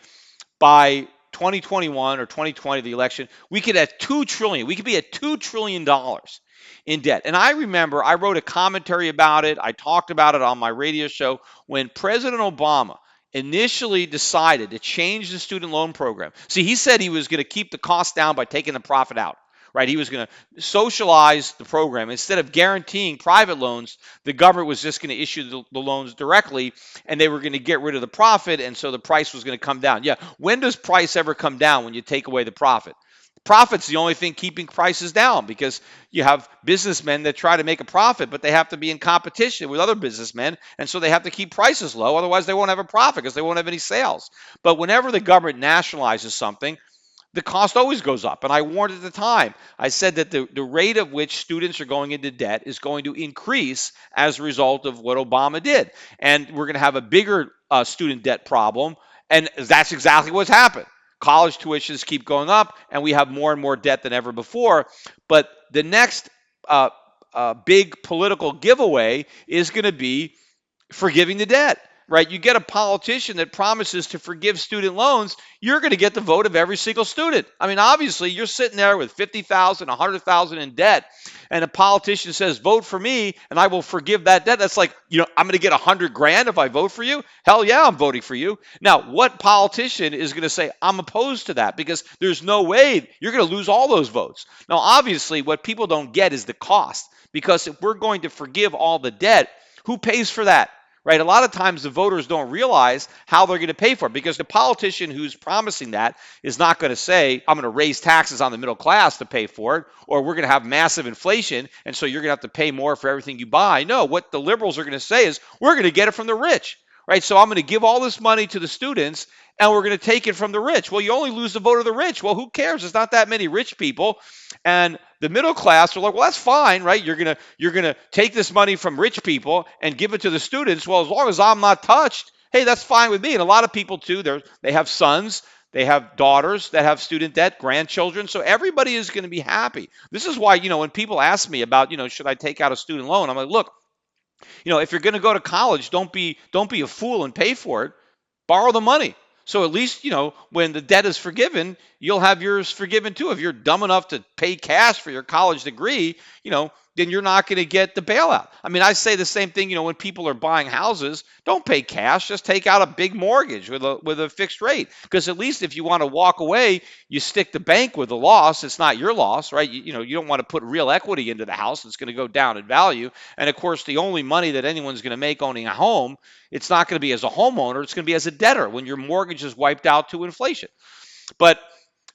by 2021 or 2020, the election, we could have $2 trillion. We could be at $2 trillion in debt. And I remember I wrote a commentary about it. I talked about it on my radio show when President Obama initially decided to change the student loan program. See, he said he was going to keep the cost down by taking the profit out. Right, he was going to socialize the program. Instead of guaranteeing private loans, the government was just going to issue the loans directly, and they were going to get rid of the profit, and so the price was going to come down. Yeah, when does price ever come down? When you take away the profit. Profit's the only thing keeping prices down, because you have businessmen that try to make a profit, but they have to be in competition with other businessmen, and so they have to keep prices low. Otherwise, they won't have a profit because they won't have any sales. But whenever the government nationalizes something, The cost always goes up. And I warned at the time, I said that the rate at which students are going into debt is going to increase as a result of what Obama did. And we're going to have a bigger student debt problem. And that's exactly what's happened. College tuitions keep going up, and we have more and more debt than ever before. But the next big political giveaway is going to be forgiving the debt, right? You get a politician that promises to forgive student loans, you're going to get the vote of every single student. I mean, obviously, you're sitting there with 50,000, 100,000 in debt, and a politician says, vote for me, and I will forgive that debt. That's like, I'm going to get 100 grand if I vote for you. Hell yeah, I'm voting for you. Now, what politician is going to say, I'm opposed to that? Because there's no way you're going to lose all those votes. Now, obviously, what people don't get is the cost. Because if we're going to forgive all the debt, who pays for that? Right? A lot of times the voters don't realize how they're going to pay for it, because the politician who's promising that is not going to say, I'm going to raise taxes on the middle class to pay for it, or we're going to have massive inflation, and so you're going to have to pay more for everything you buy. No, what the liberals are going to say is, we're going to get it from the rich. Right? So I'm going to give all this money to the students, and we're going to take it from the rich. Well, you only lose the vote of the rich. Well, who cares? There's not that many rich people. And the middle class are like, well, that's fine, right? You're gonna take this money from rich people and give it to the students. Well, as long as I'm not touched, hey, that's fine with me. And a lot of people too, they have sons, they have daughters that have student debt, grandchildren. So everybody is going to be happy. This is why, when people ask me about, should I take out a student loan? I'm like, look, if you're going to go to college, don't be a fool and pay for it. Borrow the money. So at least, when the debt is forgiven, you'll have yours forgiven too. If you're dumb enough to pay cash for your college degree, then you're not going to get the bailout. I mean, I say the same thing, when people are buying houses, don't pay cash, just take out a big mortgage with a fixed rate. Because at least if you want to walk away, you stick the bank with the loss. It's not your loss, right? You don't want to put real equity into the house. It's going to go down in value. And of course, the only money that anyone's going to make owning a home, it's not going to be as a homeowner, it's going to be as a debtor when your mortgage is wiped out to inflation. But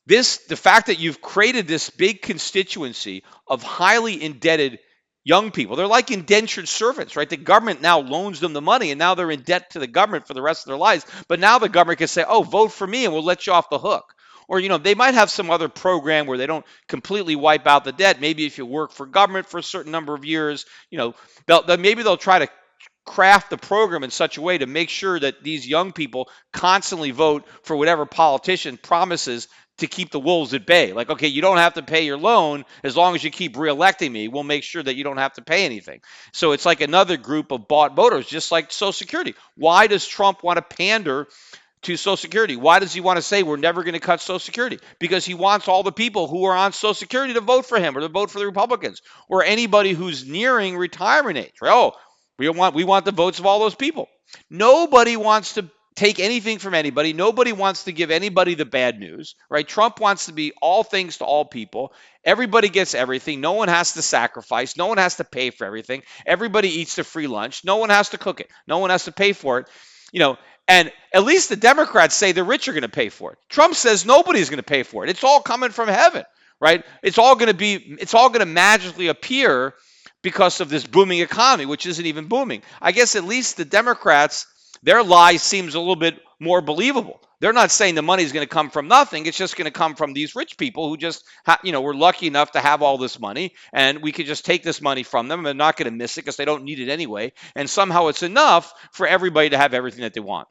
the fact that you've created this big constituency of highly indebted young people, they're like indentured servants, right? The government now loans them the money, and now they're in debt to the government for the rest of their lives. But now the government can say, oh, vote for me and we'll let you off the hook. Or, they might have some other program where they don't completely wipe out the debt. Maybe if you work for government for a certain number of years, maybe they'll try to craft the program in such a way to make sure that these young people constantly vote for whatever politician promises to keep the wolves at bay. Like, okay, you don't have to pay your loan as long as you keep reelecting me. We'll make sure that you don't have to pay anything. So it's like another group of bought voters, just like Social Security. Why does Trump want to pander to Social Security? Why does he want to say we're never going to cut Social Security? Because he wants all the people who are on Social Security to vote for him or to vote for the Republicans or anybody who's nearing retirement age. Right? Oh, we want the votes of all those people. Nobody wants to take anything from anybody. Nobody wants to give anybody the bad news, right? Trump wants to be all things to all people. Everybody gets everything. No one has to sacrifice. No one has to pay for everything. Everybody eats the free lunch. No one has to cook it. No one has to pay for it. And at least the Democrats say the rich are going to pay for it. Trump says nobody's going to pay for it. It's all coming from heaven, right? It's all going to magically appear because of this booming economy, which isn't even booming. I guess at least the Democrats, their lie seems a little bit more believable. They're not saying the money is going to come from nothing. It's just going to come from these rich people who just, were lucky enough to have all this money, and we could just take this money from them, and they're not going to miss it because they don't need it anyway. And somehow it's enough for everybody to have everything that they want.